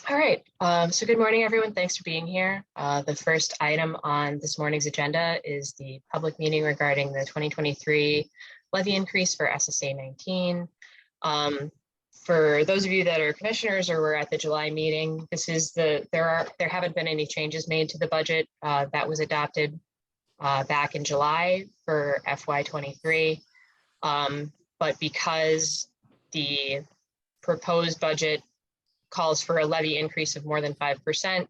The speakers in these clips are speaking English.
All right, so good morning, everyone. Thanks for being here. The first item on this morning's agenda is the public meeting regarding the 2023 levy increase for SSA 19. For those of you that are commissioners or were at the July meeting, this is there haven't been any changes made to the budget that was adopted back in July for FY23. But because the proposed budget calls for a levy increase of more than 5%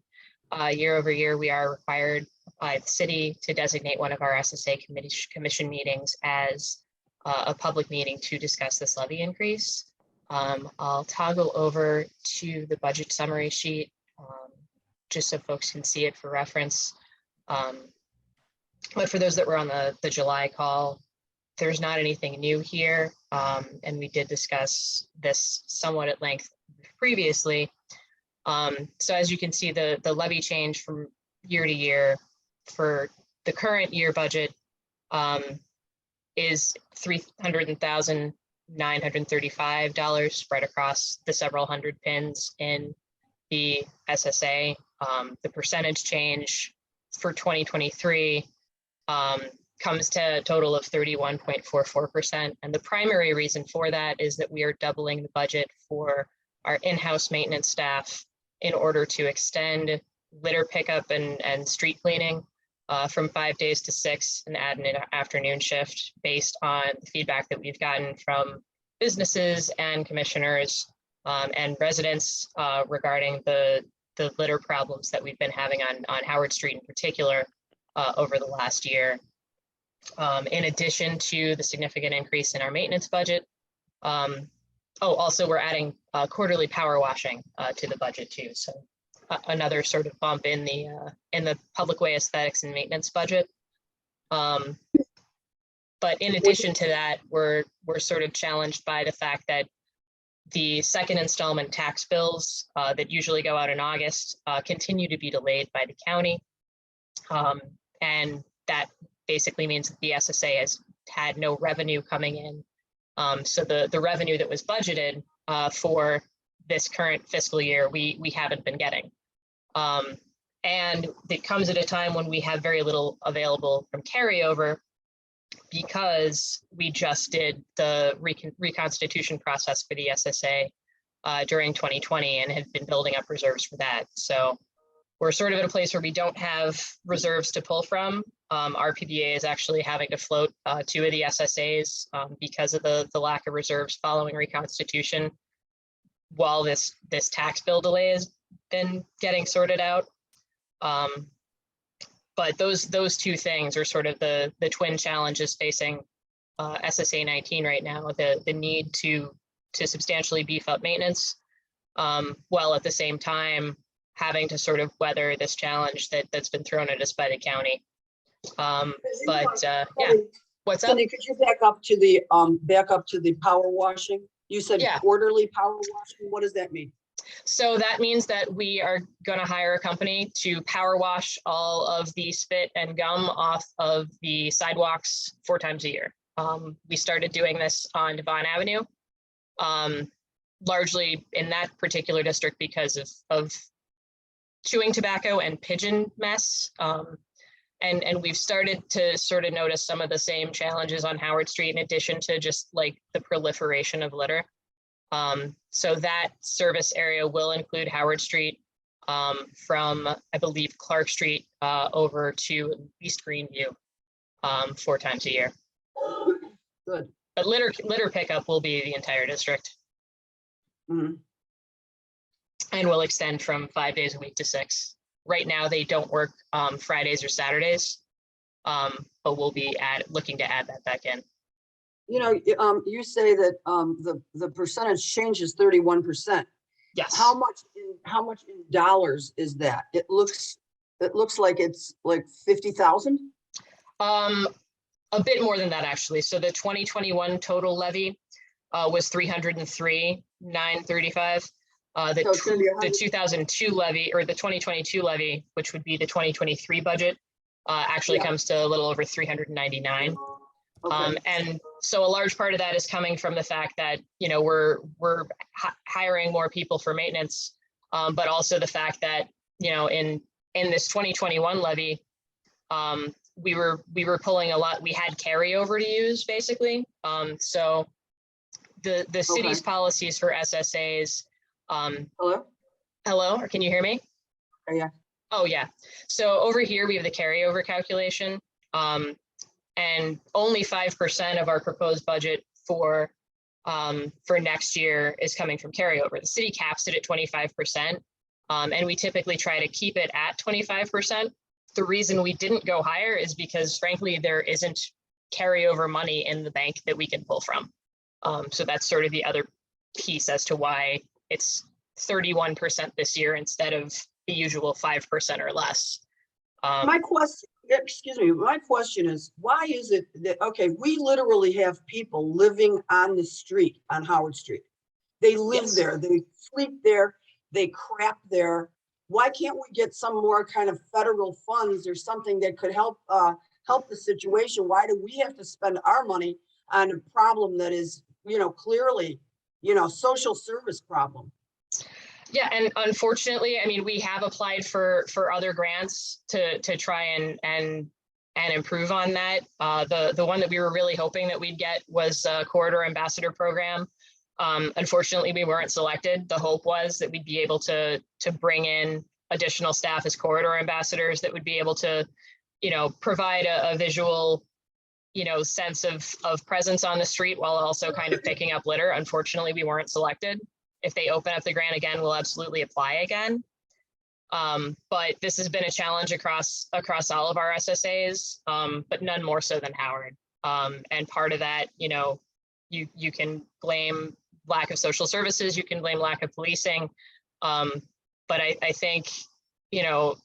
year over year, we are required by the city to designate one of our SSA commission meetings as a public meeting to discuss this levy increase. I'll toggle over to the budget summary sheet just so folks can see it for reference. But for those that were on the July call, there's not anything new here. And we did discuss this somewhat at length previously. So as you can see, the levy change from year to year for the current year budget is $300,935 spread across the several hundred pins in the SSA. The percentage change for 2023 comes to a total of 31.44%. And the primary reason for that is that we are doubling the budget for our in-house maintenance staff in order to extend litter pickup and street cleaning from 5 days to 6 and add an afternoon shift based on the feedback that we've gotten from businesses and commissioners and residents regarding the litter problems that we've been having on Howard Street in particular over the last year. In addition to the significant increase in our maintenance budget, also we're adding quarterly power washing to the budget too. So another sort of bump in the public way aesthetics and maintenance budget. But in addition to that, we're sort of challenged by the fact that the second installment tax bills that usually go out in August continue to be delayed by the county. And that basically means that the SSA has had no revenue coming in. So the revenue that was budgeted for this current fiscal year, we haven't been getting. And it comes at a time when we have very little available from carryover because we just did the reconstitution process for the SSA during 2020 and have been building up reserves for that. So we're sort of at a place where we don't have reserves to pull from. RPBA is actually having to float 2 of the SSAs because of the lack of reserves following reconstitution while this tax bill delay has been getting sorted out. But those two things are sort of the twin challenges facing SSA 19 right now, the need to substantially beef up maintenance while at the same time having to sort of weather this challenge that's been thrown at us by the county. Yeah, what's up? Cindy, could you back up to the power washing? You said quarterly power washing. What does that mean? So that means that we are going to hire a company to power wash all of the spit and gum off of the sidewalks 4 times a year. We started doing this on Devon Avenue, largely in that particular district because of chewing tobacco and pigeon mess. And we've started to sort of notice some of the same challenges on Howard Street in addition to just like the proliferation of litter. So that service area will include Howard Street from, I believe, Clark Street over to East Greenview 4 times a year. Good. But litter pickup will be the entire district. Mm-hmm. And will extend from 5 days a week to 6. Right now, they don't work Fridays or Saturdays, but we'll be looking to add that back in. You know, you say that the percentage change is 31%. Yes. How much in dollars is that? It looks like it's like 50,000. A bit more than that, actually. So the 2021 total levy was $303,935. The 2002 levy, or the 2022 levy, which would be the 2023 budget, actually comes to a little over 399. Okay. And so a large part of that is coming from the fact that, you know, we're hiring more people for maintenance, but also the fact that, you know, in this 2021 levy, we were pulling a lot. We had carryover to use basically. So the city's policies for SSAs. Hello? Hello, or can you hear me? Oh, yeah. Oh yeah. So over here we have the carryover calculation, and only 5% of our proposed budget for next year is coming from carryover. The city caps it at 25%, and we typically try to keep it at 25%. The reason we didn't go higher is because, frankly, there isn't carryover money in the bank that we can pull from. So that's sort of the other piece as to why it's 31% this year instead of the usual 5% or less. My question, excuse me, my question is, why is it that, okay, we literally have people living on the street, on Howard Street. They live there, they sleep there, they crap there. Why can't we get some more kind of federal funds or something that could help help the situation? Why do we have to spend our money on a problem that is, you know, clearly, you know, social service problem? Yeah, and unfortunately, I mean, we have applied for other grants to try and improve on that. The one that we were really hoping that we'd get was a corridor ambassador program. Unfortunately, we weren't selected. The hope was that we'd be able to bring in additional staff as corridor ambassadors that would be able to, you know, provide a visual, you know, sense of presence on the street while also kind of picking up litter. Unfortunately, we weren't selected. If they open up the grant again, we'll absolutely apply again. But this has been a challenge across all of our SSAs, but none more so than Howard. And part of that, you know, you can blame lack of social services, you can blame lack of policing. But I think, you know,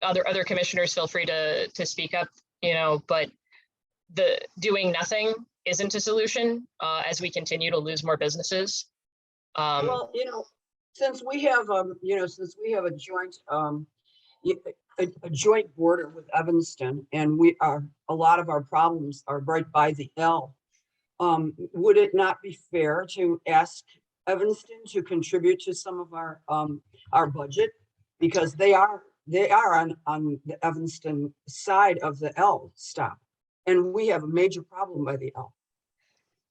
other commissioners feel free to speak up, you know, but the doing nothing isn't a solution as we continue to lose more businesses. Well, you know, since we have, you know, since we have a joint border with Evanston, and a lot of our problems are right by the L, would it not be fair to ask Evanston to contribute to some of our budget? Because they are on the Evanston side of the L stop, and we have a major problem by the L.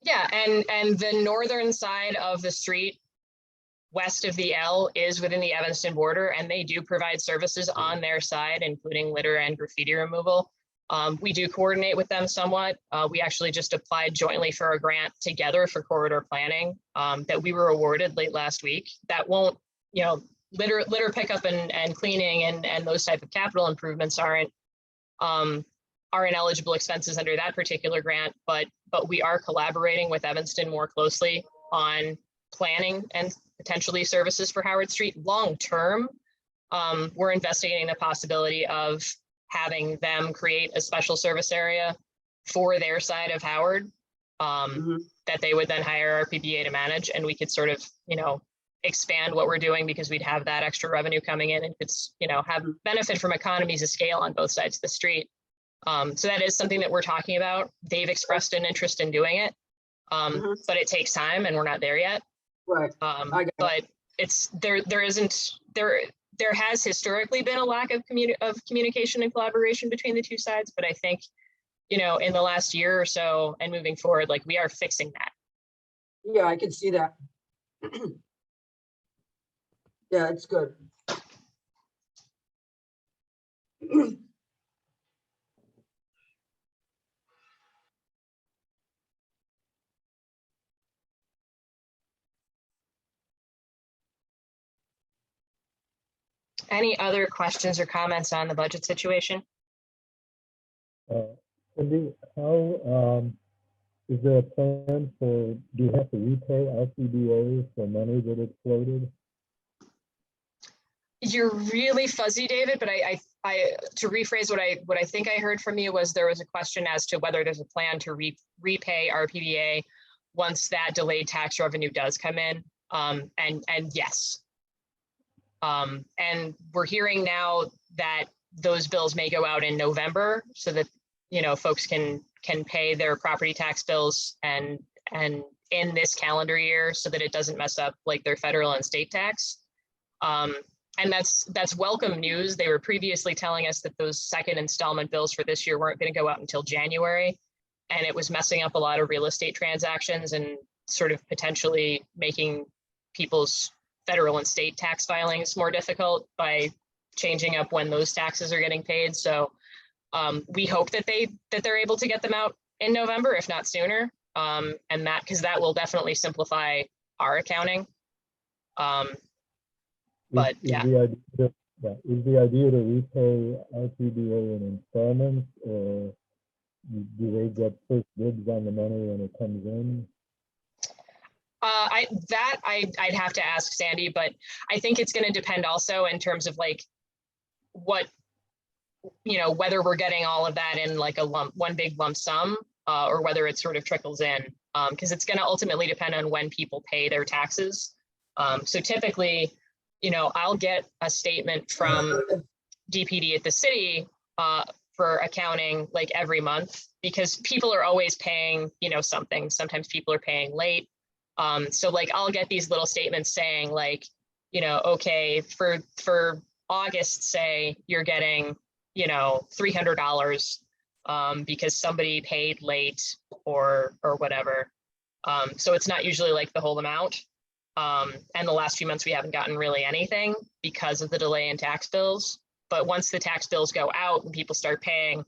Yeah, and the northern side of the street west of the L is within the Evanston border, and they do provide services on their side, including litter and graffiti removal. We do coordinate with them somewhat. We actually just applied jointly for a grant together for corridor planning that we were awarded late last week. That won't, you know, litter pickup and cleaning and those type of capital improvements aren't eligible expenses under that particular grant, but we are collaborating with Evanston more closely on planning and potentially services for Howard Street. Long term, we're investigating the possibility of having them create a special service area for their side of Howard that they would then hire RPBA to manage, and we could sort of, you know, expand what we're doing because we'd have that extra revenue coming in and could, you know, have benefit from economies of scale on both sides of the street. So that is something that we're talking about. They've expressed an interest in doing it, but it takes time and we're not there yet. Right. But it's there has historically been a lack of communication and collaboration between the two sides, but I think, you know, in the last year or so and moving forward, like, we are fixing that. Yeah, I can see that. Yeah, it's good. Any other questions or comments on the budget situation? Cindy, how is there a plan for, do you have to repay RPBA for money that it's floated? You're really fuzzy, David, but I to rephrase what I think I heard from you was there was a question as to whether there's a plan to repay RPBA once that delayed tax revenue does come in. And yes. And we're hearing now that those bills may go out in November so that, you know, folks can pay their property tax bills and in this calendar year so that it doesn't mess up like their federal and state tax. And that's welcome news. They were previously telling us that those second installment bills for this year weren't going to go out until January. And it was messing up a lot of real estate transactions and sort of potentially making people's federal and state tax filings more difficult by changing up when those taxes are getting paid. So we hope that they're able to get them out in November, if not sooner. And that, because that will definitely simplify our accounting. But yeah. Is the idea to repay RPBA in installments, or do they get first dibs on the money when it comes in? I'd have to ask Sandy, but I think it's going to depend also in terms of like what, you know, whether we're getting all of that in like one big lump sum, or whether it sort of trickles in, because it's going to ultimately depend on when people pay their taxes. So typically, you know, I'll get a statement from DPD at the city for accounting like every month, because people are always paying, you know, something. Sometimes people are paying late. So like I'll get these little statements saying like, you know, okay, for August, say you're getting, you know, $300 because somebody paid late or whatever. So it's not usually like the whole amount. And the last few months we haven't gotten really anything because of the delay in tax bills. But once the tax bills go out and people start paying,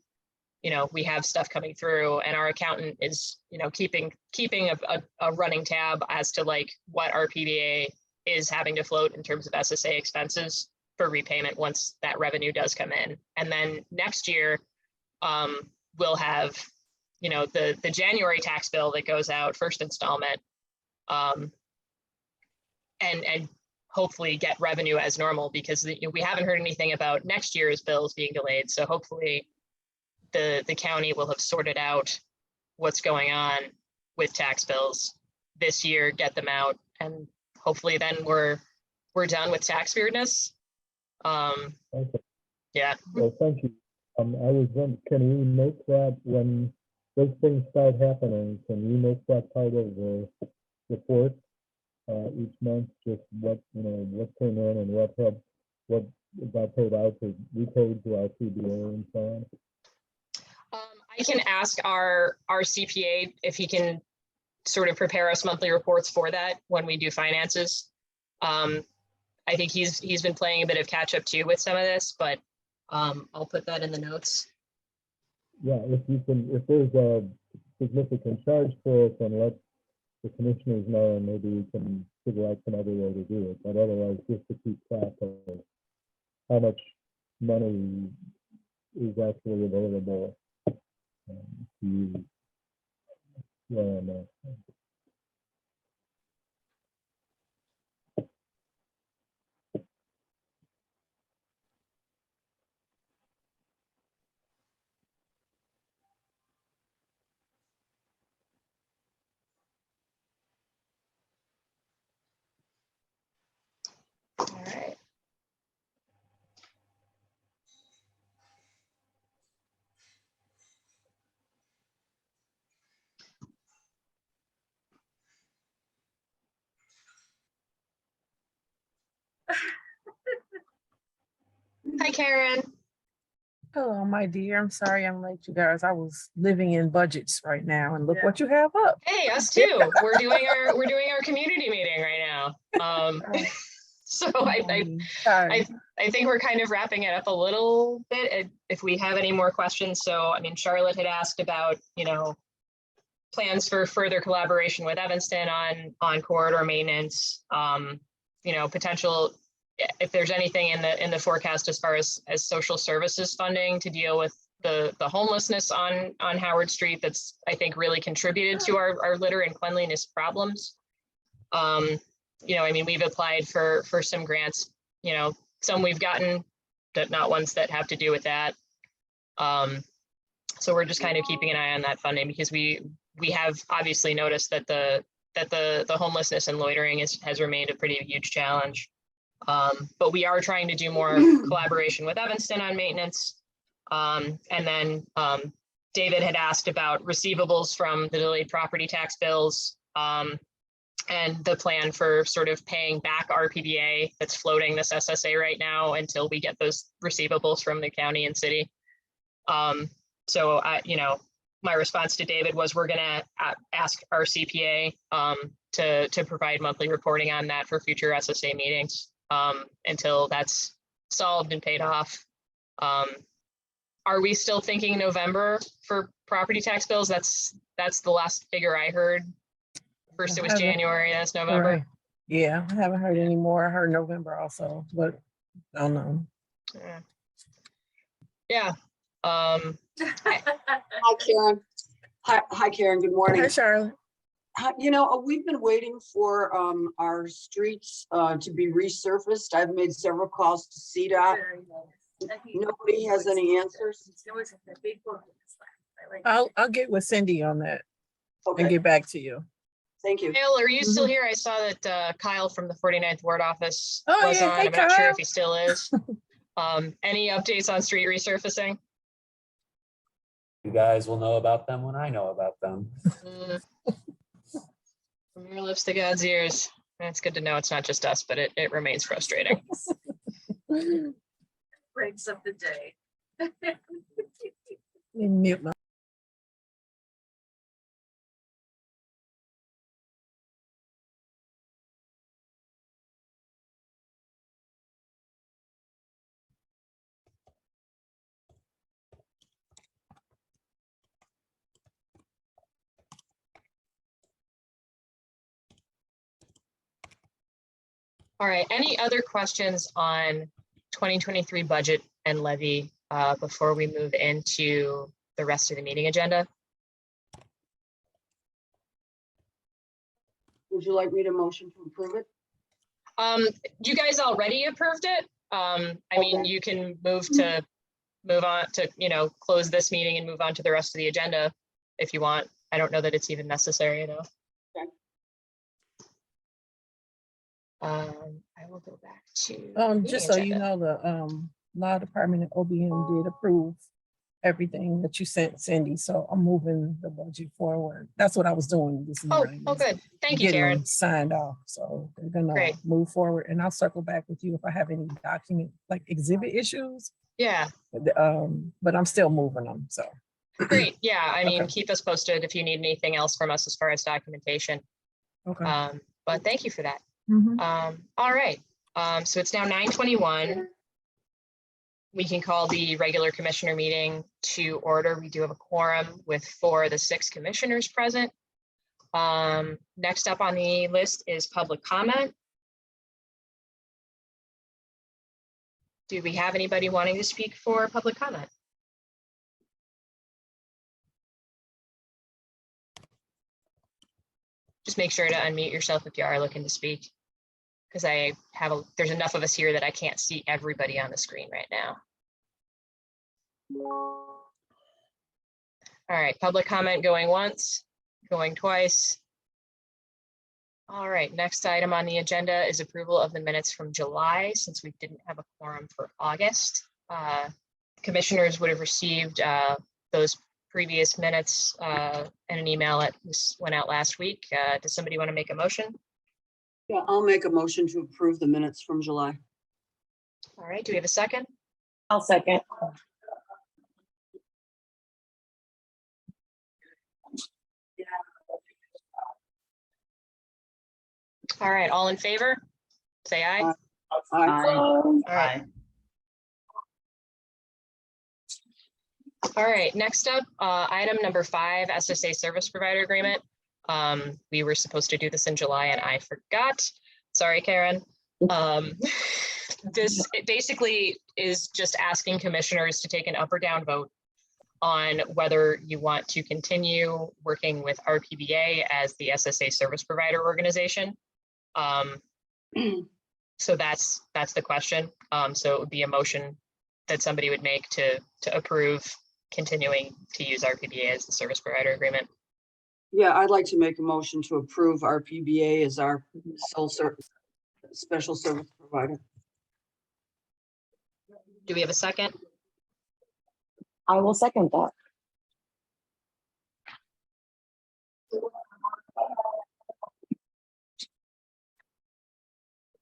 you know, we have stuff coming through, and our accountant is, you know, keeping a running tab as to like what RPBA is having to float in terms of SSA expenses for repayment once that revenue does come in. And then next year, we'll have, you know, the January tax bill that goes out, first installment, and hopefully get revenue as normal, because we haven't heard anything about next year's bills being delayed. So hopefully the county will have sorted out what's going on with tax bills this year, get them out, and hopefully then we're done with tax weirdness. Okay. Yeah. Well, thank you. I was wondering, can you make that when those things start happening? Can you make that part of the report each month? Just what, you know, what came in and what got paid out to repaid to our CBA and so on. I can ask our CPA if he can sort of prepare us monthly reports for that when we do finances. I think he's been playing a bit of catch up too with some of this, but I'll put that in the notes. Yeah, if there's a significant charge for it, then let the commissioners know, and maybe we can figure out some other way to do it. But otherwise, just to keep track of how much money is actually available to use. Yeah, All right. Hi, Karen. Hello, my dear. I'm sorry I'm late, you guys. I was living in budgets right now, and look what you have up. Hey, us too. We're doing our community meeting right now. So I think we're kind of wrapping it up a little bit. If we have any more questions, so I mean, Charlotte had asked about, you know, plans for further collaboration with Evanston on corridor maintenance. You know, potential, if there's anything in the forecast as far as social services funding to deal with the homelessness on Howard Street, that's I think really contributed to our litter and cleanliness problems. You know, I mean, we've applied for some grants, you know, some we've gotten, but not ones that have to do with that. So we're just kind of keeping an eye on that funding, because we have obviously noticed that the homelessness and loitering has remained a pretty huge challenge. But we are trying to do more collaboration with Evanston on maintenance. And then David had asked about receivables from the delayed property tax bills. and the plan for sort of paying back RPBA that's floating this SSA right now until we get those receivables from the county and city. So my response to David was we're gonna ask our CPA to provide monthly reporting on that for future SSA meetings until that's solved and paid off. Are we still thinking November for property tax bills? That's the last figure I heard. First it was January, that's November. Right. Yeah, I haven't heard any more. I heard November also, but I don't know. Yeah. Hi, Karen. Hi, Karen. Good morning. Hi, Charlotte. We've been waiting for our streets to be resurfaced. I've made several calls to CDOT. Nobody has any answers. I'll get with Cindy on that and Okay, get back to you. thank you. Kyle, are you still here? I saw that Kyle from the 49th Ward office Oh, was yeah. on. Hey, I'm not sure Kyle. if he still is. Any updates on street resurfacing? You guys will know about them when I know about them. From your lips to God's ears. It's good to know it's not just us, but it remains frustrating. Breaks of the day. Let me mute my. All right, any other questions on 2023 budget and levy before we move into the rest of the meeting agenda? Would you like me to motion to approve it? You guys already approved it. I mean, you can move on to, close this meeting and move on to the rest of the agenda if you want. I don't know that it's even necessary though. Okay. I will go back to Just so you know, the law department and OBM did approve everything that you sent Cindy, so I'm moving the budget forward. That's what I was doing this morning. Oh, good. Thank you, Getting Karen. them signed off, so they're gonna Great. move forward, and I'll circle back with you if I have any document, like exhibit issues. Yeah, But I'm still moving them, so. great. Yeah, I mean, Okay. keep us posted if you need anything else from us as far as documentation. Okay. But thank you for that. Mhm. All right, so it's now 9:21. We can call the regular commissioner meeting to order. We do have a quorum with 4 of the 6 commissioners present. Next up on the list is public comment. Do we have anybody wanting to speak for public comment? Just make sure to unmute yourself if you are looking to speak, because there's enough of us here that I can't see everybody on the screen right now. All right, public comment going once, going twice. All right, next item on the agenda is approval of the minutes from July, since we didn't have a quorum for August. Commissioners would have received those previous minutes in an email that went out last week. Does somebody want to make a motion? Yeah, I'll make a motion to approve the minutes from July. All right, do we have a second? I'll second. All right, all in favor? Say aye. Aye. All right. All right, next up, item number 5, SSA service provider agreement. We were supposed to do this in July and I forgot. Sorry, Karen. This basically is just asking commissioners to take an up or down vote on whether you want to continue working with RPBA as the SSA service provider organization. So that's the question. So it would be a motion that somebody would make to approve continuing to use RPBA as the service provider agreement. Yeah, I'd like to make a motion to approve RPBA as our sole service, special service provider. Do we have a second? I will second that.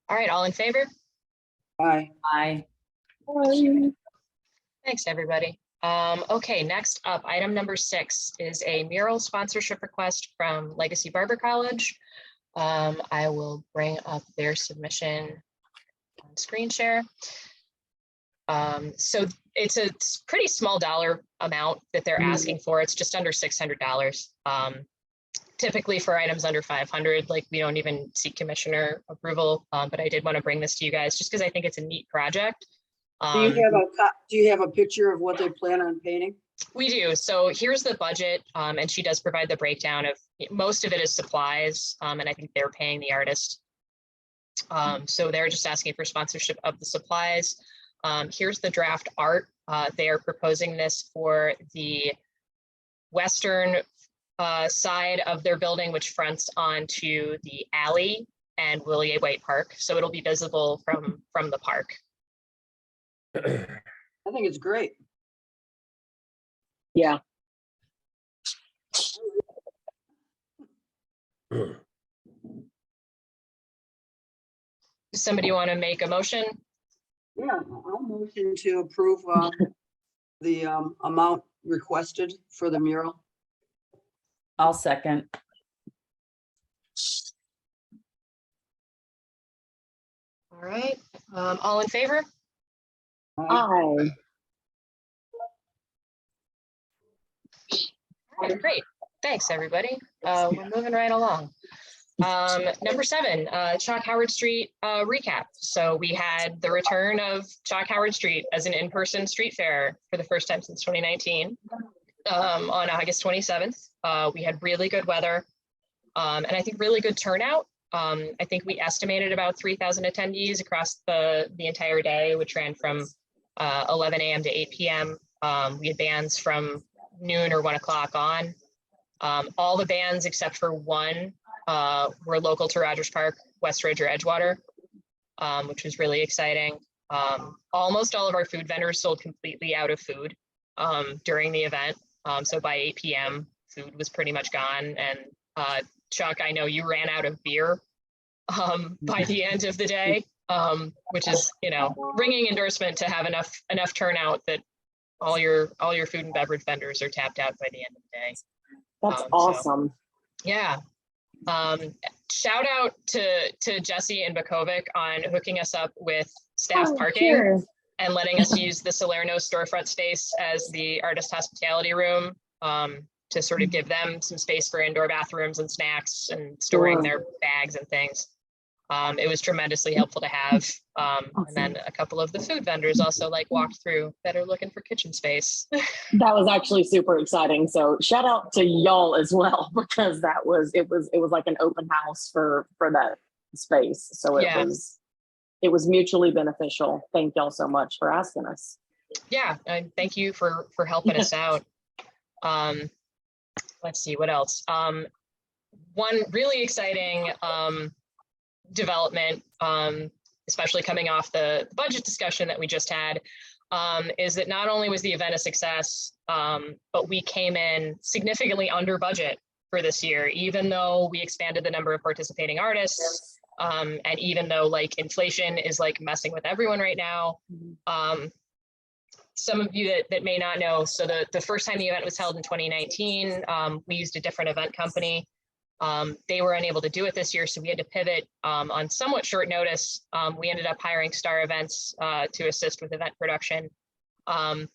All right, all in favor? Aye. Aye. Thanks, everybody. Okay, next up, item number 6 is a mural sponsorship request from Legacy Barber College. I will bring up their submission on screen share. So it's a pretty small dollar amount that they're asking for. It's just under $600. Typically for items under 500, like we don't even seek commissioner approval, but I did want to bring this to you guys just because I think it's a neat project. Do you have a picture of what they plan on painting? We do. So here's the budget, and she does provide the breakdown of most of it is supplies, and I think they're paying the artist. So they're just asking for sponsorship of the supplies. Here's the draft art. They are proposing this for the western side of their building, which fronts onto the alley and Willie A. White Park. So it'll be visible from the park. I think it's great. Yeah. Does somebody want to make a motion? Yeah, I'll motion to approve the amount requested for the mural. I'll second. All right, all in favor? Aye. Aye. All right, great. Thanks, everybody. We're moving right along. Number 7, Chalk Howard Street recap. So we had the return of Chalk Howard Street as an in-person street fair for the first time since 2019 on August 27th. We had really good weather and I think really good turnout. I think we estimated about 3,000 attendees across the entire day, which ran from 11 a.m. to 8 p.m. We had bands from noon or 1 o'clock on. All the bands except for one were local to Rogers Park, West Ridge or Edgewater, which was really exciting. Almost all of our food vendors sold completely out of food during the event. So by 8 p.m. food was pretty much gone. And Chuck, I know you ran out of beer by the end of the day, which is, you know, ringing endorsement to have enough turnout that all your food and beverage vendors are tapped out by the end of the day. That's So, awesome. yeah. Shout out to Jesse and Bakovic on hooking us up with staff parking Sure. and letting us use the Salerno storefront space as the artist hospitality room to sort of give them some space for indoor bathrooms and snacks and storing Sure. their bags and things. It was tremendously helpful to have. And then a couple of the food vendors also like walked through that are looking for kitchen space. That was actually super exciting. So shout out to y'all as well, because it was like an open house for that space. So Yeah. it was mutually beneficial. Thank y'all so much for asking us. Yeah, and thank you for helping us out. Let's see what else. One really exciting development, especially coming off the budget discussion that we just had, is that not only was the event a success, but we came in significantly under budget for this year, even though we expanded the number of participating artists, and even though like inflation is like messing with everyone right now. Some of you that may not know, so the first time the event was held in 2019, we used a different event company. They were unable to do it this year, so we had to pivot on somewhat short notice. We ended up hiring Star Events to assist with event production. And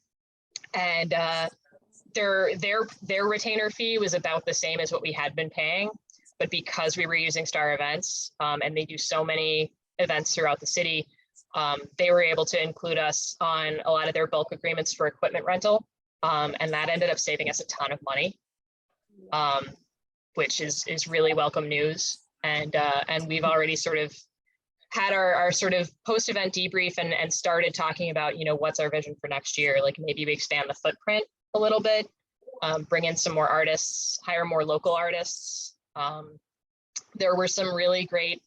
their retainer fee was about the same as what we had been paying, but because we were using Star Events and they do so many events throughout the city, they were able to include us on a lot of their bulk agreements for equipment rental. And that ended up saving us a ton of money. Which is really welcome news. And we've already sort of had our sort of post-event debrief and started talking about, you know, what's our vision for next year? Like maybe we expand the footprint a little bit, bring in some more artists, hire more local artists. There were some really great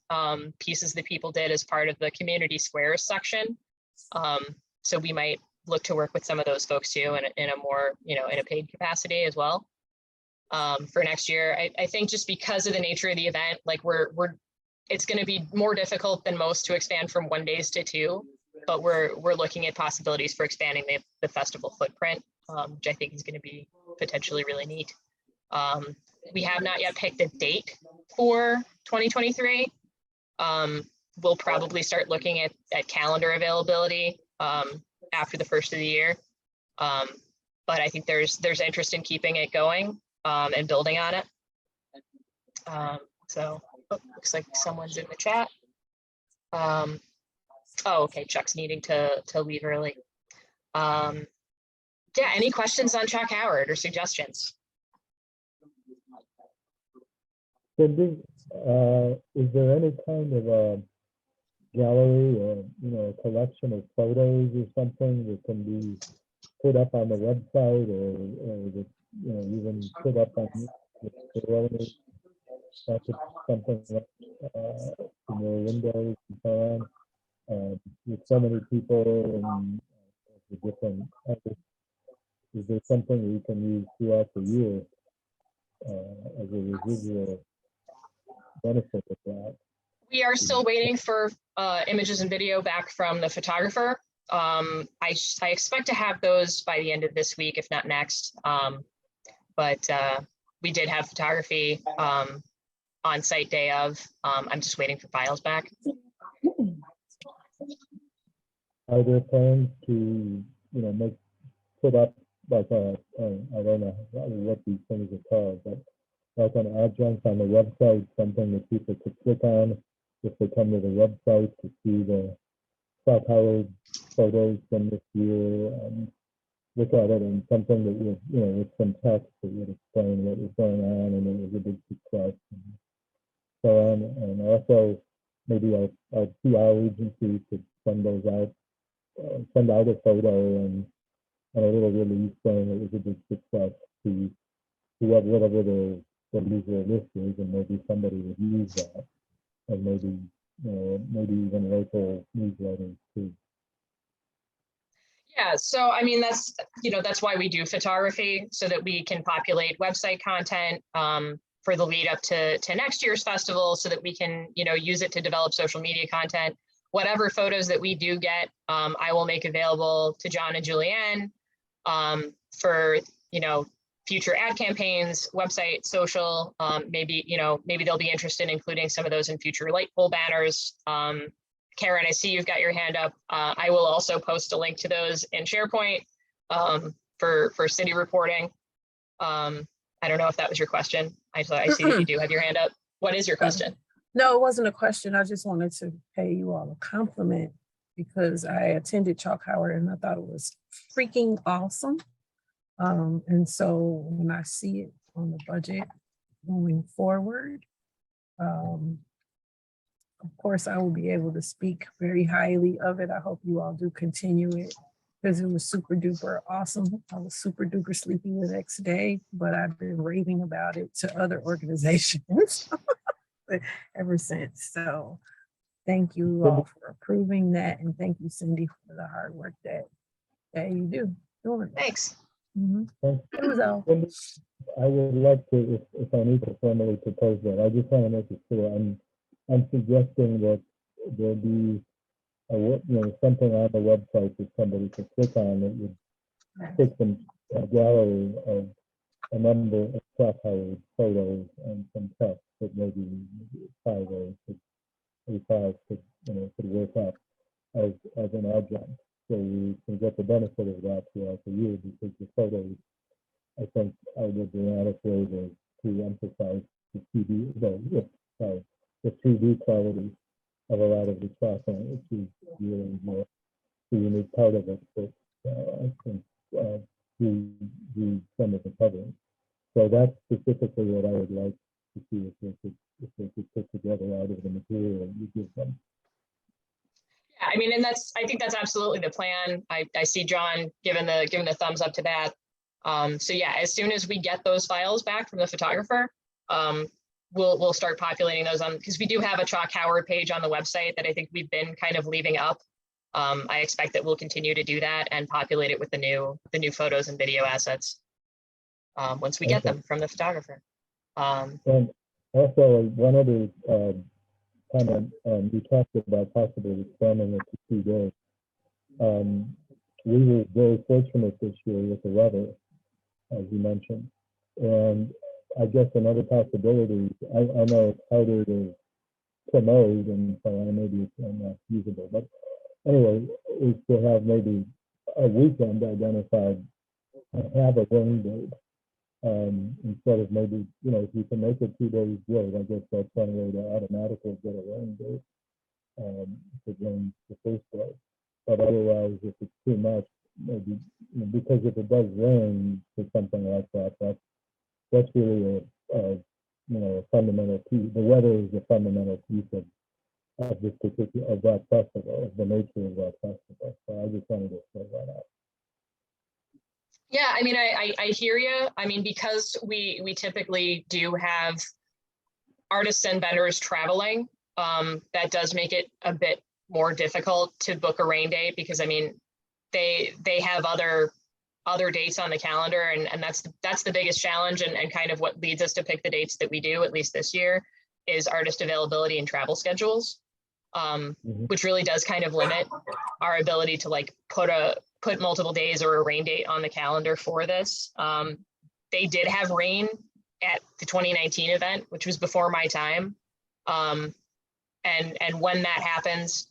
pieces that people did as part of the community squares section. So we might look to work with some of those folks too in a more, you know, in a paid capacity as well. For next year, I think just because of the nature of the event, like we're it's going to be more difficult than most to expand from 1 days to 2, but we're looking at possibilities for expanding the festival footprint, which I think is going to be potentially really neat. We have not yet picked a date for 2023. We'll probably start looking at calendar availability after the first of the year. But I think there's interest in keeping it going and building on it. So looks like someone's in the chat. Oh, okay, Chuck's needing to leave early. Yeah, any questions on Chuck Howard or suggestions? Cindy, is there any kind of a gallery or, a collection of photos or something that can be put up on the website or that, even put up on the something like in your windows and so on, with so many people and the different, is there something that you can use throughout the year as a residual benefit of that? We are still waiting for images and video back from the photographer. I expect to have those by the end of this week, if not next. But we did have photography on site day of. I'm just waiting for files back. Are there plans to, put up like I don't know what these things are called, but like an adjunct on the website, something that people could click on if they come to the website to see the South Howard photos from this year and look at it, and something that would, with some text that would explain what was going on and it was a big success and so on. And also maybe our PR agency could send those out, send out a photo and a little release saying it was a big success to whatever the user list is, and maybe somebody would use that, and maybe even local newsletters too. Yeah, so I mean, that's why we do photography, so that we can populate website content for the lead up to next year's festival, so that we can, use it to develop social media content. Whatever photos that we do get, I will make available to John and Julianne for, future ad campaigns, website, social, maybe they'll be interested in including some of those in future light pole banners. Karen, I see you've got your hand up. I will also post a link to those in SharePoint for city reporting. I don't know if that was your question. I see that you do have your hand up. What is your question? No, it wasn't a question. I just wanted to pay you all a compliment because I attended Chalk Howard and I thought it was freaking awesome. And so when I see it on the budget going forward, of course, I will be able to speak very highly of it. I hope you all do continue it because it was super duper awesome. I was super duper sleepy the next day, but I've been raving about it to other organizations ever since. So thank you all for approving that. And thank you, Cindy, for the hard work that you do. Thanks. It was all. I would like to, if I need to formally propose that, I just want to make it clear. I'm suggesting that there be something on the website that somebody could click on that would take them a gallery of a number of South Howard photos and some text that maybe 5 or 5 could work out as an adjunct. So we can get the benefit of that throughout the year, because the photos, I think, are the dramatic way to emphasize the 3D quality of a lot of the content, which is really the unique part of it that I think do some of the covering. So that's specifically what I would like to see, if they could put together out of the material you give them. Yeah, I mean, and I think that's absolutely the plan. I see John giving the thumbs up to that. So yeah, as soon as we get those files back from the photographer, we'll start populating those on, because we do have a Chalk Howard page on the website that I think we've been kind of leaving up. I expect that we'll continue to do that and populate it with the new photos and video assets once we get them from the photographer. And also one other kind of, we talked about possibly expanding it to 2 days. We were very fortunate this year with the weather, as you mentioned. And I guess another possibility, I know it's harder to promote, and so maybe it's not feasible, but anyway, is to have maybe a weekend identified and have a rain date. Instead of maybe, you know, if you can make it 2 days, great. I guess that's one way to automatically get a rain date. If it rains the first day. But otherwise, if it's too much, maybe, you know, because if it does rain for something like that, that's really a you know, a fundamental piece. The weather is a fundamental piece of this particular, of that festival, of the nature of that festival. So I just wanted to throw that out. Yeah, I mean, I hear you. I mean, because we typically do have artists and vendors traveling, that does make it a bit more difficult to book a rain date, because I mean, they have other dates on the calendar, and that's the biggest challenge, and kind of what leads us to pick the dates that we do, at least this year, is artist availability and travel schedules, which really does kind of limit our ability to like put multiple days or a rain date on the calendar for this. They did have rain at the 2019 event, which was before my time. And when that happens,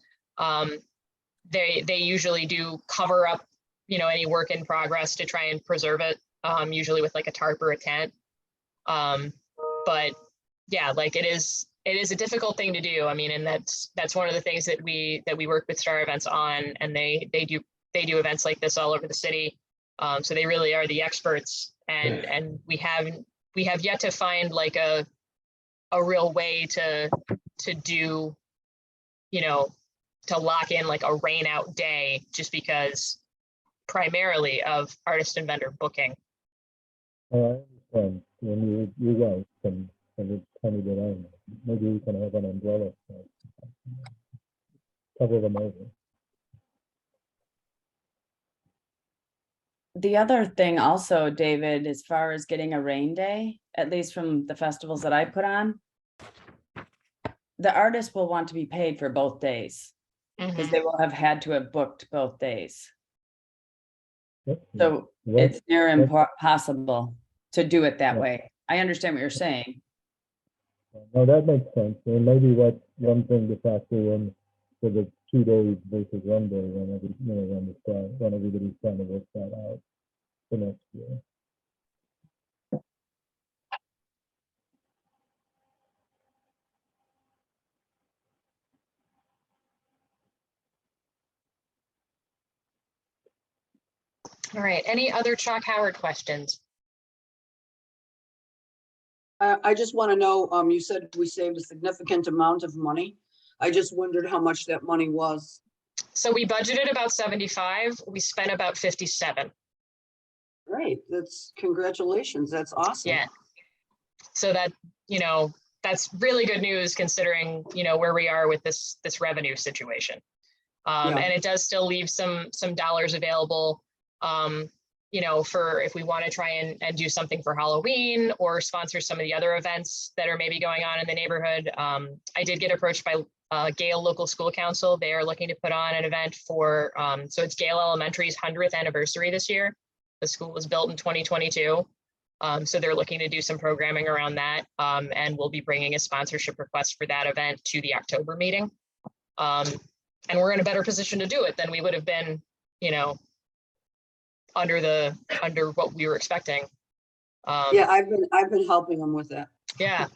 they usually do cover up, you know, any work in progress to try and preserve it, usually with like a tarp or a tent. But yeah, like it is a difficult thing to do. I mean, and that's one of the things that we work with Star Events on, and they do events like this all over the city. So they really are the experts, and we have yet to find like a real way to do, you know, to lock in like a rain out day, just because primarily of artist and vendor booking. I understand. And you're right. And it's kind of good. Maybe we can have an umbrella cover them over. The other thing also, David, as far as getting a rain day, at least from the festivals that I put on, the artist will want to be paid for both days, because they will have had to have booked both days. So it's near impossible to do it that way. I understand what you're saying. No, that makes sense. And maybe that's one thing to factor in for the 2 days versus 1 day when everybody's trying to work that out for next year. All right, any other Chalk Howard questions? I just want to know, you said we saved a significant amount of money. I just wondered how much that money was. So we budgeted about 75, we spent about 57. Great, that's congratulations, that's awesome. Yeah. So that, you know, that's really good news considering, you know, where we are with this revenue situation. And it does still leave some dollars available, you know, for if we want to try and do something for Halloween or sponsor some of the other events that are maybe going on in the neighborhood. I did get approached by Gale Local School Council. They are looking to put on an event for, so it's Gale Elementary's 100th anniversary this year. The school was built in 2022. So they're looking to do some programming around that, and we'll be bringing a sponsorship request for that event to the October meeting. And we're in a better position to do it than we would have been, you know, under what we were expecting. Yeah, I've been helping them with that. Yeah.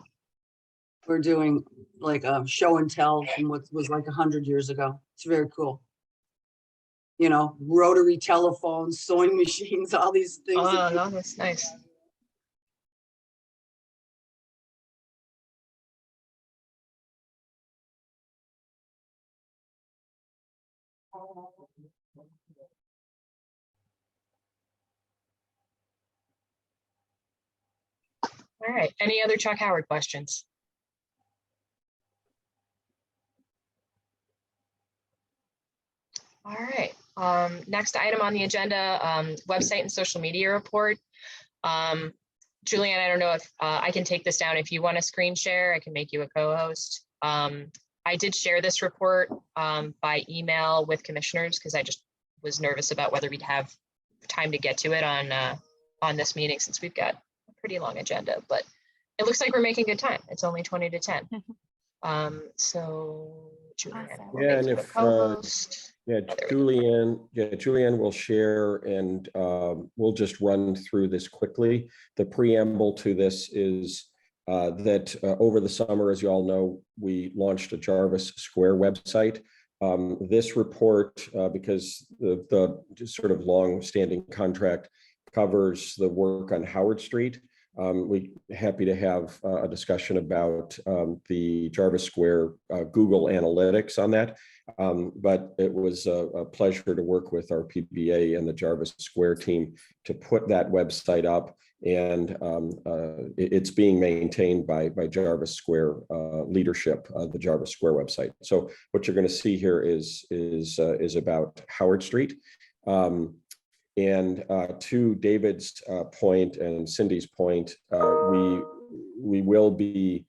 We're doing like a show and tell from what was like 100 years ago. It's very cool. You know, rotary telephones, sewing machines, all these things. Oh, no, that's nice. All right, any other Chuck Howard questions? All right, next item on the agenda, website and social media report. Julianne, I don't know if I can take this down. If you want to screen share, I can make you a co-host. I did share this report by email with commissioners because I just was nervous about whether we'd have time to get to it on this meeting since we've got a pretty long agenda, but it looks like we're making good time. It's only 20 to 10. So Julianne will Yeah, make and you a if, co-host. Yeah, Oh, there we go. Julianne will share, and we'll just run through this quickly. The preamble to this is that over the summer, as you all know, we launched a Jarvis Square website. This report, because the sort of long-standing contract covers the work on Howard Street, we're happy to have a discussion about the Jarvis Square Google Analytics on that. But it was a pleasure to work with our RPBA and the Jarvis Square team to put that website up, and it's being maintained by Jarvis Square leadership, the Jarvis Square website. So what you're going to see here is about Howard Street. And to David's point and Cindy's point, we will be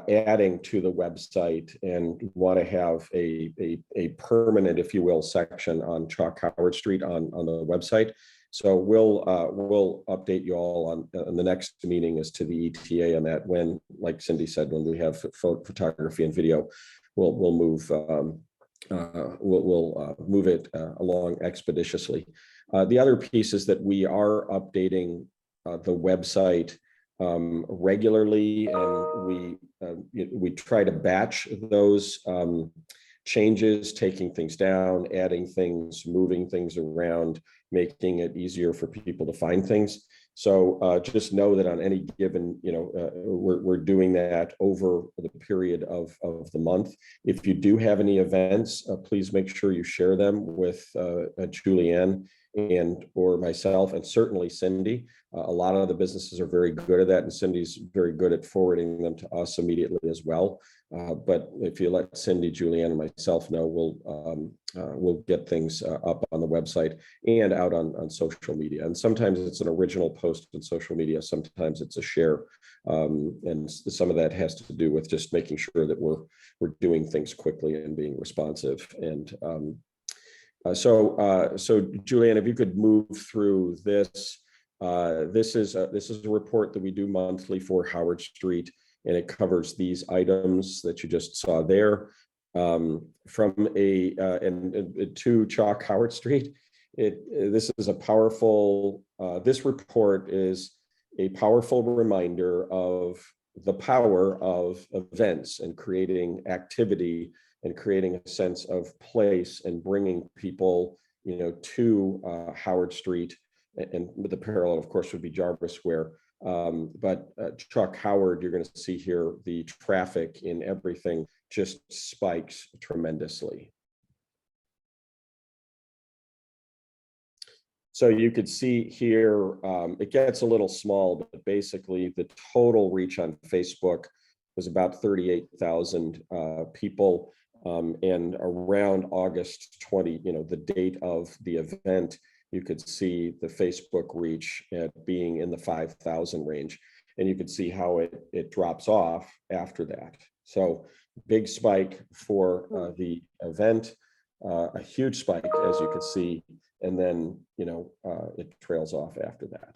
adding to the website and want to have a permanent, if you will, section on Chalk Howard Street on the website. So we'll update you all on the next meeting as to the ETA on that. When, like Cindy said, when we have photography and video, we'll move move it along expeditiously. The other piece is that we are updating the website regularly, and we try to batch those changes, taking things down, adding things, moving things around, making it easier for people to find things. So just know that on any given, we're doing that over the period of the month. If you do have any events, please make sure you share them with Julianne and or myself, and certainly Cindy. A lot of the businesses are very good at that, and Cindy's very good at forwarding them to us immediately as well. But if you let Cindy, Julianne, and myself know, we'll get things up on the website and out on social media. And sometimes it's an original post on social media, sometimes it's a share. And some of that has to do with just making sure that we're doing things quickly and being responsive. And so Julianne, if you could move through this. This is a report that we do monthly for Howard Street, and it covers these items that you just saw there. From to Chalk Howard Street, this is a powerful. This report is a powerful reminder of the power of events and creating activity and creating a sense of place and bringing people, to Howard Street. And the parallel, of course, would be Jarvis Square. But Chalk Howard, you're going to see here, the traffic in everything just spikes tremendously. So you could see here, it gets a little small, but basically the total reach on Facebook was about 38,000 people. And around August 20, the date of the event, you could see the Facebook reach at being in the 5,000 range. And you could see how it drops off after that. So big spike for the event, a huge spike, as you could see, and then, it trails off after that.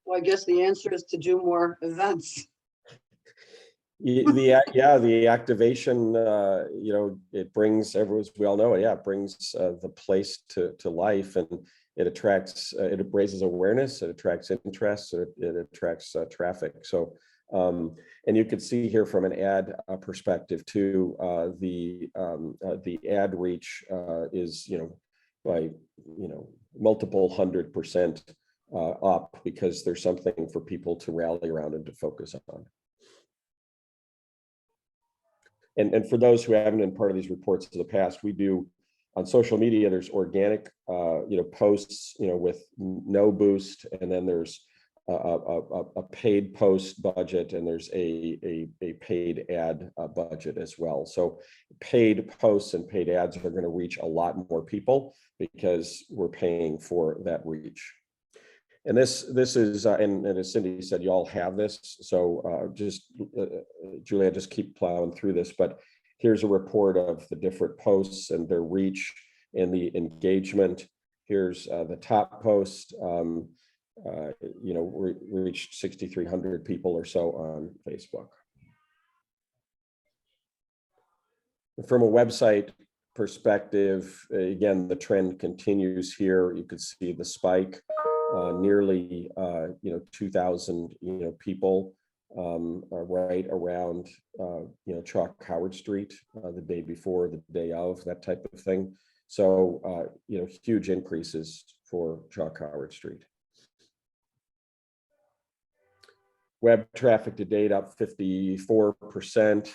Well, I guess the answer is to do more events. The activation, it brings, as we all know, it brings the place to life, and it attracts, it raises awareness, it attracts interest, it attracts traffic. So, and you could see here from an ad perspective too, the ad reach is, by, multiple 100% up, because there's something for people to rally around and to focus on. And for those who haven't been part of these reports in the past, we do on social media, there's organic, posts, with no boost, and then there's a paid post budget, and there's a paid ad budget as well. So paid posts and paid ads are going to reach a lot more people because we're paying for that reach. And this is, and as Cindy said, you all have this. So Julia, just keep plowing through this, but here's a report of the different posts and their reach and the engagement. Here's the top post, we reached 6,300 people or so on Facebook. From a website perspective, again, the trend continues here. You could see the spike, nearly 2,000 people right around Chalk Howard Street the day before, the day of, that type of thing. So huge increases for Chalk Howard Street. Web traffic to date up 54%.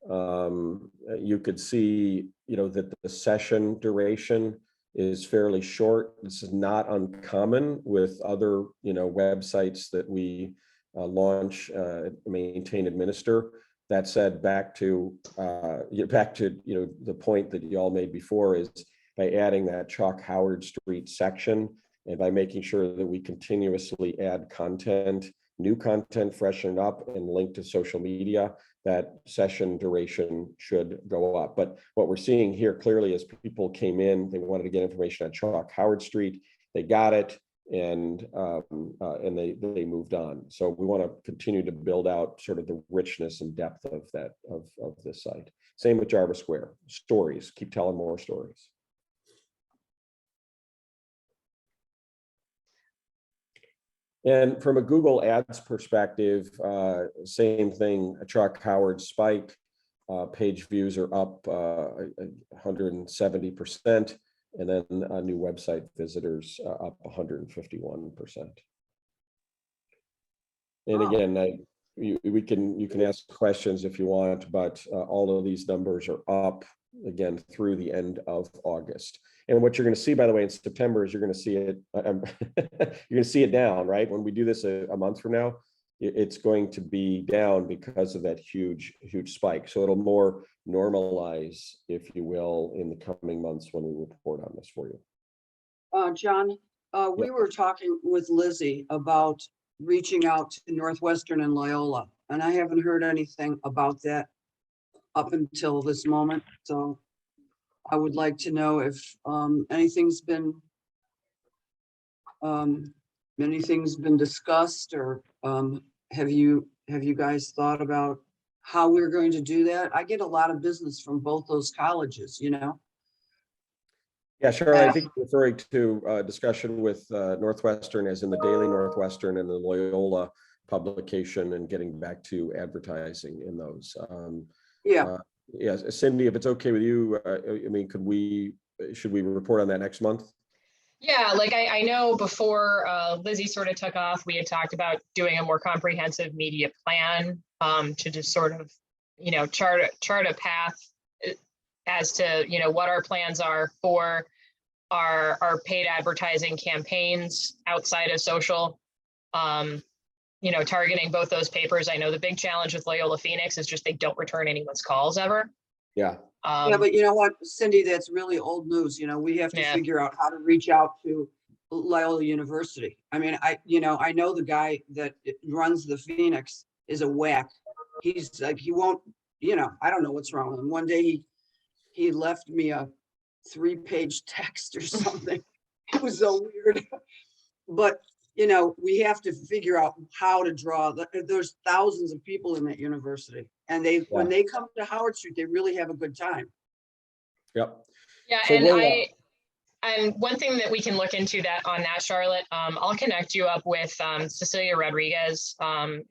You could see, that the session duration is fairly short. This is not uncommon with other, websites that we launch, maintain, administer. That said, back to the point that you all made before, is by adding that Chalk Howard Street section and by making sure that we continuously add content, new content, freshen up and link to social media, that session duration should go up. But what we're seeing here clearly is people came in, they wanted to get information on Chalk Howard Street, they got it, and they moved on. So we want to continue to build out sort of the richness and depth of that of this site. Same with Jarvis Square. Stories, keep telling more stories. And from a Google Ads perspective, same thing, a Chalk Howard spike, page views are up 170%, and then new website visitors up 151%. And again, you can ask questions if you want, but all of these numbers are up again through the end of August. And what you're going to see, by the way, in September is you're going to see it. You're going to see it down, right? When we do this a month from now, it's going to be down because of that huge spike. So it'll more normalize, if you will, in the coming months when we report on this for you. John, we were talking with Lizzie about reaching out to Northwestern and Loyola, and I haven't heard anything about that up until this moment. So I would like to know if anything's been discussed, or have you guys thought about how we're going to do that? I get a lot of business from both those colleges, Yeah, sure. I think you're referring to discussion with Northwestern, as in the Daily Northwestern and the Loyola publication, and getting back to advertising in those. Yes, Cindy, if it's okay with you, I mean, should we report on that next month? Yeah, like I know before Lizzie sort of took off, we had talked about doing a more comprehensive media plan to just sort of, chart a path as to, what our plans are for our paid advertising campaigns outside of social, targeting both those papers. I know the big challenge with Loyola Phoenix is just they don't return anyone's calls ever. Yeah. Yeah, but you know what, Cindy, that's really old news. We have to figure out how to reach out to Loyola University. I mean, I know the guy that runs the Phoenix is a whack. He's like, he won't, I don't know what's wrong with him. One day he left me a 3-page text or something. It was so weird. But we have to figure out how to draw. There's thousands of people in that university, and when they come to Howard Street, they really have a good time. Yep. Yeah, so and one thing that we can look into on that, Charlotte, I'll connect you up with Cecilia Rodriguez,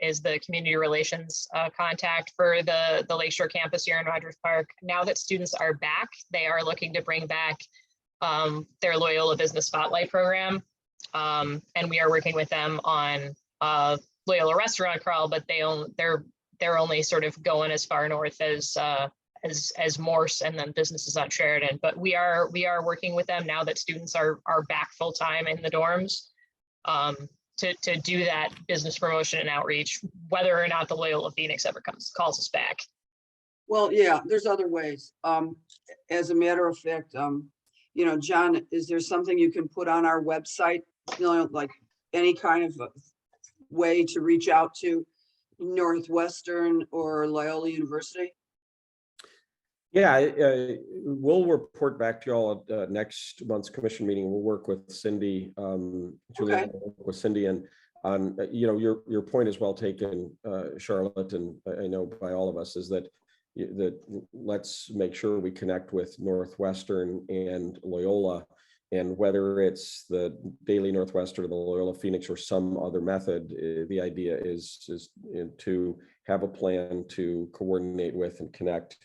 is the community relations contact for the Lakeshore campus here in Rogers Park. Now that students are back, they are looking to bring back their Loyola Business Spotlight program. And we are working with them on Loyola Restaurant Crawl, but they're only sort of going as far north as Morse, and then businesses on Sheridan. But we are working with them now that students are back full time in the dorms to do that business promotion and outreach, whether or not the Loyola Phoenix ever calls us back. Well, yeah, there's other ways. As a matter of fact, John, is there something you can put on our website, like any kind of a way to reach out to Northwestern or Loyola University? Yeah, we'll report back to you all at next month's commission meeting. We'll work with Cindy, Julia, will work with Cindy, and on your point is well taken, Charlotte, and I know by all of us is that let's make sure we connect with Northwestern and Loyola, and whether it's the Daily Northwestern or the Loyola Phoenix or some other method, the idea is to have a plan to coordinate with and connect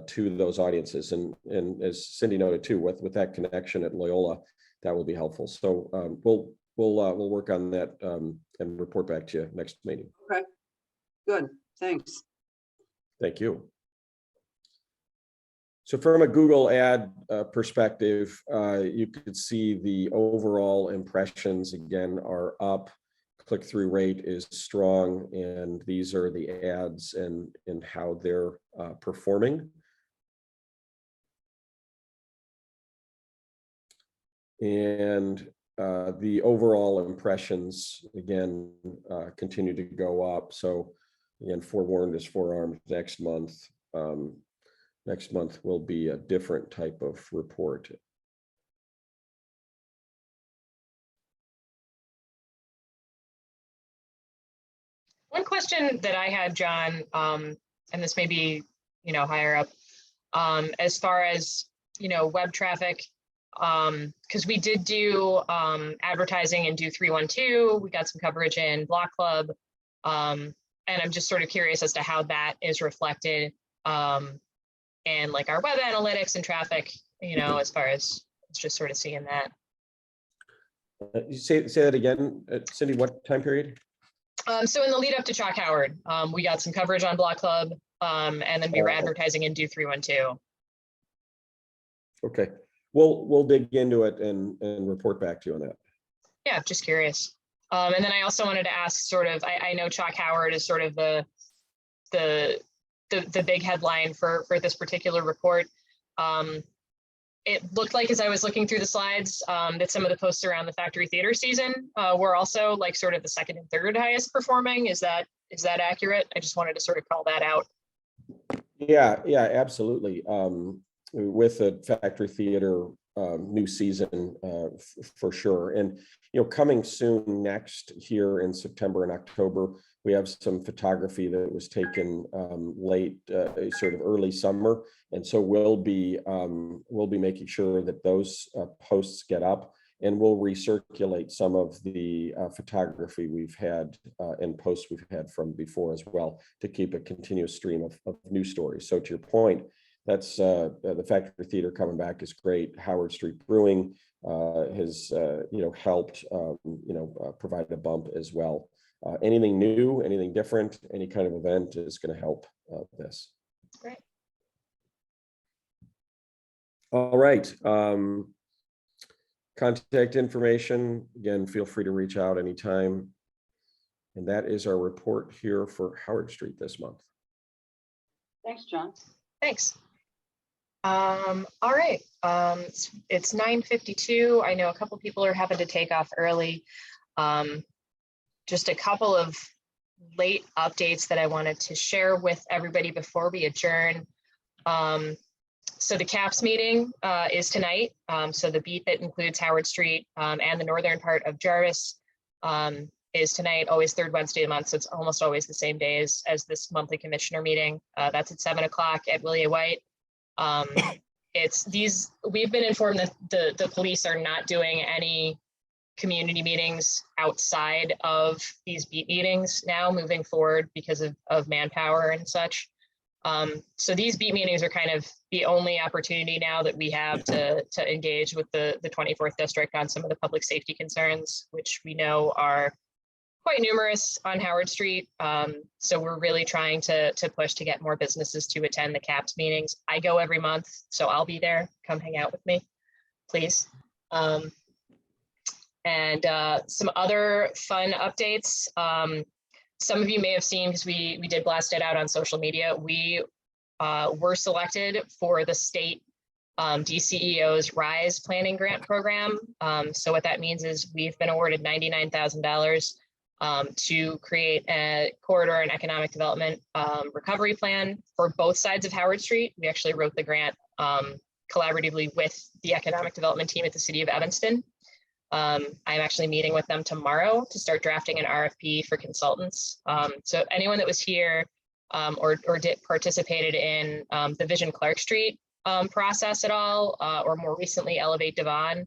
to those audiences, and as Cindy noted too, with that connection at Loyola, that will be helpful. So we'll work on that and report back to you next meeting. Okay, good, thanks. Thank you. So from a Google ad perspective, you could see the overall impressions again are up. Click-through rate is strong, and these are the ads and how they're performing. And the overall impressions again continue to go up. So again, forewarned is forearmed. Next month will be a different type of report. One question that I had, John, and this may be, higher up, as far as, web traffic, because we did do advertising in Do 312, we got some coverage in Block Club, and I'm just sort of curious as to how that is reflected in like our web analytics and traffic, as far as just sort of seeing that. You say that again, Cindy, what time period? So in the lead up to Chalk Howard, we got some coverage on Block Club, and then we were advertising in Do 312. Okay, we'll dig into it and report back to you on that. Yeah, just curious. And then I also wanted to ask, sort of, I know Chalk Howard is sort of the big headline for this particular report. It looked like, as I was looking through the slides, that some of the posts around the factory theater season were also like sort of the second and third highest performing. Is that accurate? I just wanted to sort of call that out. Yeah, absolutely. With the factory theater new season for sure. And, coming soon next here in September and October, we have some photography that was taken late, sort of early summer. And so we'll be making sure that those posts get up, and we'll recirculate some of the photography we've had and posts we've had from before as well, to keep a continuous stream of new stories. So to your point, that's the factory theater coming back is great. Howard Street Brewing has helped provide a bump as well. Anything new, anything different, any kind of event is going to help this. Great. All right. Contact information, again, feel free to reach out anytime. And that is our report here for Howard Street this month. Thanks, John. Thanks. All right. It's 9:52. I know a couple people are having to take off early. Just a couple of late updates that I wanted to share with everybody before we adjourn. So the CAPS meeting is tonight. So the beat that includes Howard Street and the northern part of Jarvis is tonight, always third Wednesday of the month. So it's almost always the same day as this monthly commissioner meeting. That's at 7 o'clock at Willie White. We've been informed that the police are not doing any community meetings outside of these beat meetings now moving forward because of manpower and such. So these beat meetings are kind of the only opportunity now that we have to engage with the 24th district on some of the public safety concerns, which we know are quite numerous on Howard Street. So we're really trying to push to get more businesses to attend the CAPS meetings. I go every month, so I'll be there. Come hang out with me, please. And some other fun updates. Some of you may have seen, because we did blast it out on social media, we were selected for the state DCEO's RISE planning grant program. So what that means is we've been awarded $99,000 to create a corridor and economic development recovery plan for both sides of Howard Street. We actually wrote the grant collaboratively with the economic development team at the city of Evanston. I'm actually meeting with them tomorrow to start drafting an RFP for consultants. So anyone that was here or participated in the Vision Clark Street process at all, or more recently Elevate Devon,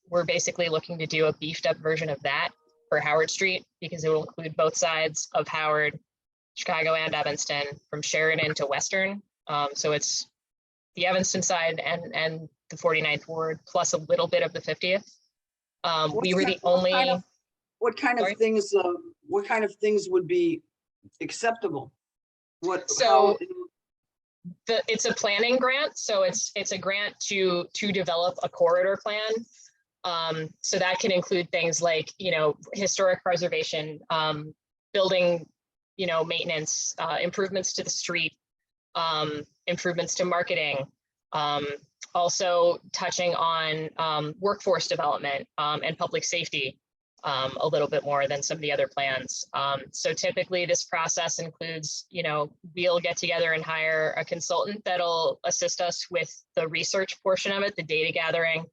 we're basically looking to do a beefed up version of that for Howard Street, because it will include both sides of Howard, Chicago and Evanston, from Sheridan to Western. So it's the Evanston side and the 49th Ward, plus a little bit of the 50th. We were the only. What kind of things would be acceptable? It's a planning grant, so it's a grant to develop a corridor plan. So that can include things like, historic preservation, building, maintenance, improvements to the street, improvements to marketing, also touching on workforce development and public safety a little bit more than some of the other plans. So typically this process includes, we'll get together and hire a consultant that'll assist us with the research portion of it, the data gathering,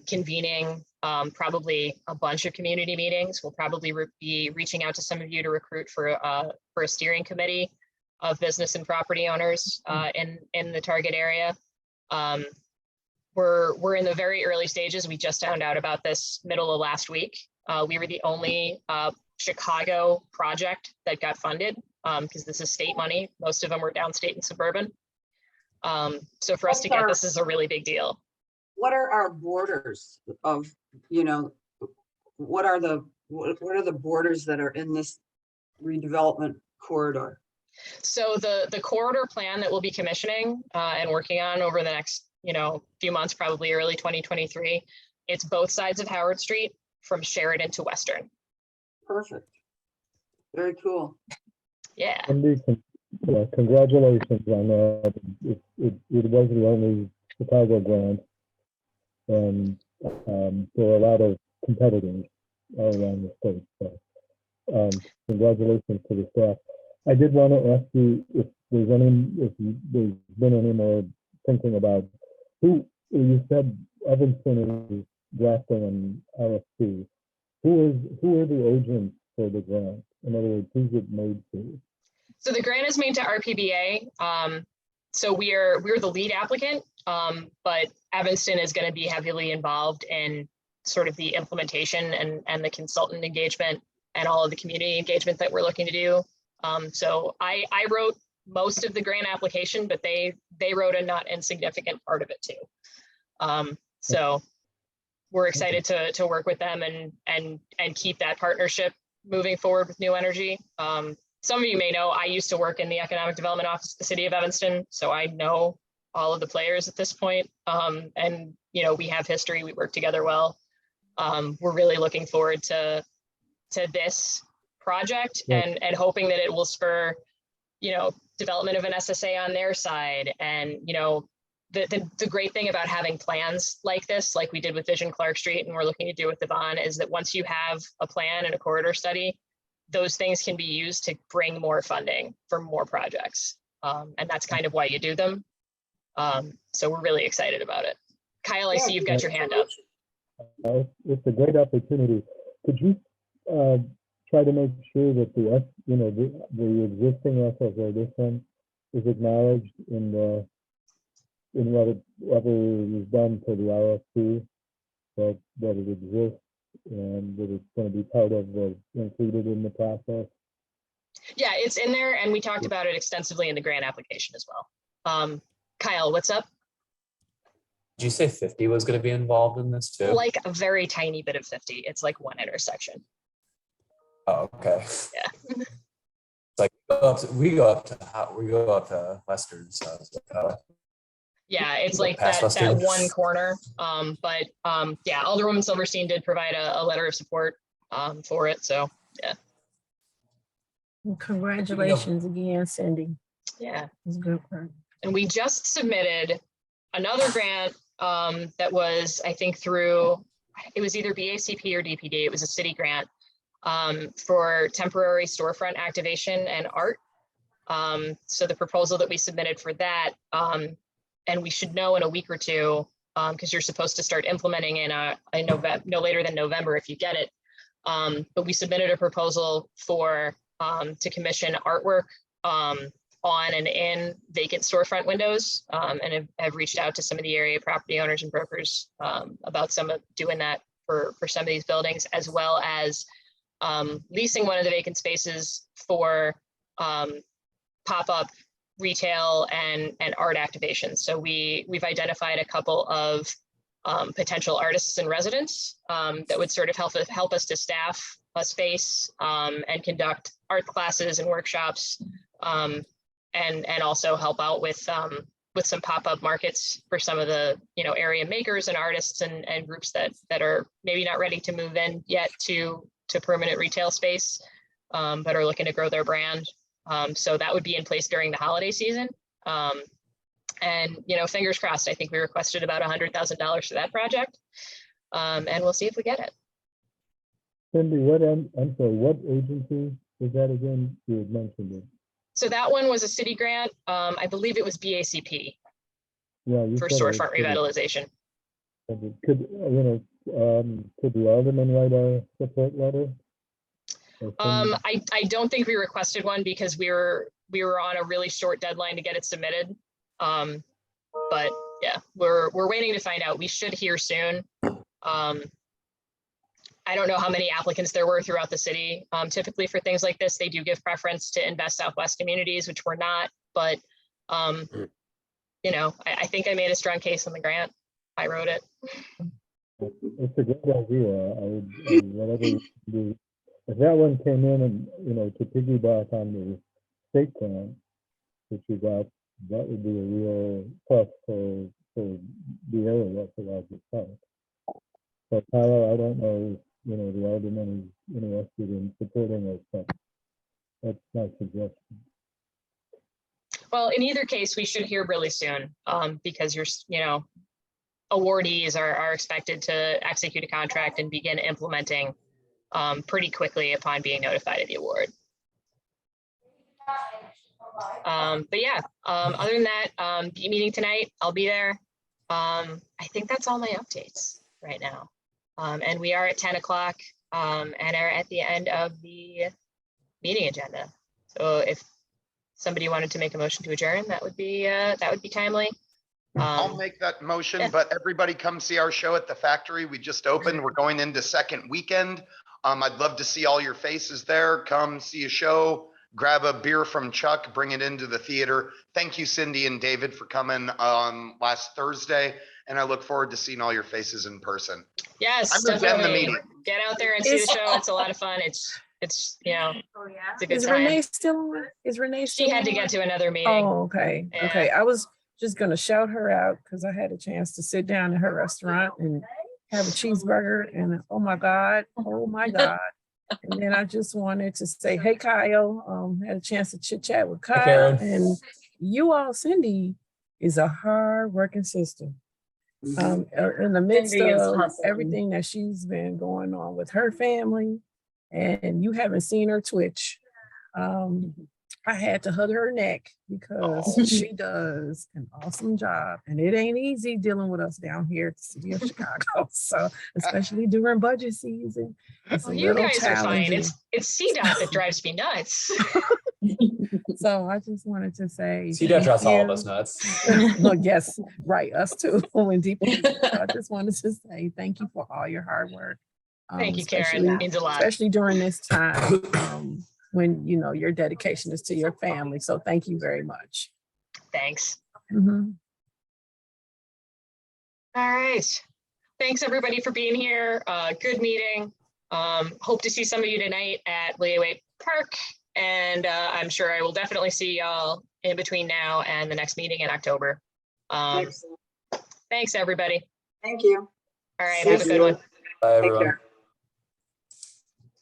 convening probably a bunch of community meetings. We'll probably be reaching out to some of you to recruit for a steering committee of business and property owners in the target area. We're in the very early stages. We just found out about this middle of last week. We were the only Chicago project that got funded because this is state money. Most of them were downstate and suburban. So for us to get this is a really big deal. What are our borders of, what are the borders that are in this redevelopment corridor? So the corridor plan that we'll be commissioning and working on over the next, few months, probably early 2023, it's both sides of Howard Street from Sheridan to Western. Perfect. Very cool. Yeah. Congratulations on that. It was the only Chicago grant, and there are a lot of competitors all around the state. So congratulations to the staff. I did want to ask you if there's been any more thinking about who you said Evanston is drafting an RFP. Who are the agents for the grant? In other words, who's it made to? So the grant is made to RPBA. So we're the lead applicant, but Evanston is going to be heavily involved in sort of the implementation and the consultant engagement and all of the community engagement that we're looking to do. So I wrote most of the grant application, but they wrote a not insignificant part of it too. So we're excited to work with them and keep that partnership moving forward with New Energy. Some of you may know I used to work in the Economic Development Office of the City of Evanston, so I know all of the players at this point. And we have history, we work together well. We're really looking forward to this project and hoping that it will spur, development of an SSA on their side. And, the great thing about having plans like this, like we did with Vision Clark Street and we're looking to do with Devon, is that once you have a plan and a corridor study, those things can be used to bring more funding for more projects. And that's kind of why you do them. So we're really excited about it. Kyle, I see you've got your hand up. It's a great opportunity. Could you try to make sure that the existing SSA, this one, is acknowledged in whatever is done for the RFP, that it exists and that it's going to be part of included in the process? Yeah, it's in there, and we talked about it extensively in the grant application as well. Kyle, what's up? Did you say 50 was going to be involved in this too? Like a very tiny bit of 50. It's like one intersection. Oh, okay. Yeah. It's like we go up to Western, so it's like, yeah, it's like past that Western. one corner. But yeah, Alderwoman Silverstein did provide a letter of support for it. So yeah. Well, congratulations again, Cindy. Yeah. It's good work. And we just submitted another grant that was, I think through, it was either BACP or DPD, it was a city grant for temporary storefront activation and art. So the proposal that we submitted for that, and we should know in a week or two, because you're supposed to start implementing in November, no later than November if you get it. But we submitted a proposal for to commission artwork on and in vacant storefront windows, and have reached out to some of the area property owners and brokers about some of doing that for some of these buildings, as well as leasing one of the vacant spaces for pop-up retail and art activations. So we've identified a couple of potential artists and residents that would sort of help us to staff a space and conduct art classes and workshops, and also help out with some pop-up markets for some of the area makers and artists and groups that are maybe not ready to move in yet to permanent retail space, but are looking to grow their brand. So that would be in place during the holiday season. And fingers crossed, I think we requested about $100,000 for that project. And we'll see if we get it. Cindy, I'm sorry, what agency is that again? You had mentioned it. So that one was a city grant. I believe it was BACP Yeah, you for said it was storefront city. revitalization. Could the alderman write a support letter? I don't think we requested one because we were on a really short deadline to get it submitted. But yeah, we're waiting to find out. We should hear soon. I don't know how many applicants there were throughout the city. Typically for things like this, they do give preference to Invest Southwest communities, which we're not, but I think I made a strong case on the grant. I wrote it. It's a good idea. Whatever you do. If that one came in and, to piggyback on the state grant, which you got, that would be a real plus for the area for Roger Park. So Tyler, I don't know if, the alderman is interested in supporting us, but that's my suggestion. Well, in either case, we should hear really soon because awardees are expected to execute a contract and begin implementing pretty quickly upon being notified of the award. But yeah, other than that, meeting tonight, I'll be there. I think that's all my updates right now. And we are at 10 o'clock and are at the end of the meeting agenda. So if somebody wanted to make a motion to adjourn, that would be timely. I'll make that motion, yeah. But everybody come see our show at the factory. We just opened. We're going into second weekend. I'd love to see all your faces there. Come see a show, grab a beer from Chuck, bring it into the theater. Thank you, Cindy and David, for coming last Thursday. And I look forward to seeing all your faces in person. Yes, I'm gonna end the definitely. meeting. Get out there and see the show. It's a lot of fun. It's it's a good Is time. Renee still on? Is Renee still She had to on? get to another meeting. Oh, okay. Yeah. Okay. I was just gonna shout her out because I had a chance to sit down in her restaurant and have a cheeseburger and oh my God. And then I just wanted to say, hey, Kyle, had a chance to chit chat with Kyle. Karen. And you all, Cindy is a hard working sister. In the midst Cindy is of hustling. everything that she's been going on with her family, and you haven't seen her twitch. I had to hug her neck because she does an awesome job, and it ain't easy dealing with us down here at the city of Chicago. So, especially during budget season, it's a You little guys are fine. challenging. It's CDOT that drives me nuts. So I just wanted to say, CDOT drives thank all of you. us nuts. Well, yes, right, us too. When deep, so I just wanted to say thank you for all your hard work. Thank you, Karen. Especially- It means a lot. Especially during this time when your dedication is to your family. So thank you very much. Thanks. Mhm. All right. Thanks everybody for being here. Good meeting. Hope to see some of you tonight at Leeway Park. And I'm sure I will definitely see y'all in between now and the next meeting in October. Excellent. Thanks, everybody. Thank you. All right, See have a good you. one. Bye, Take everyone. care.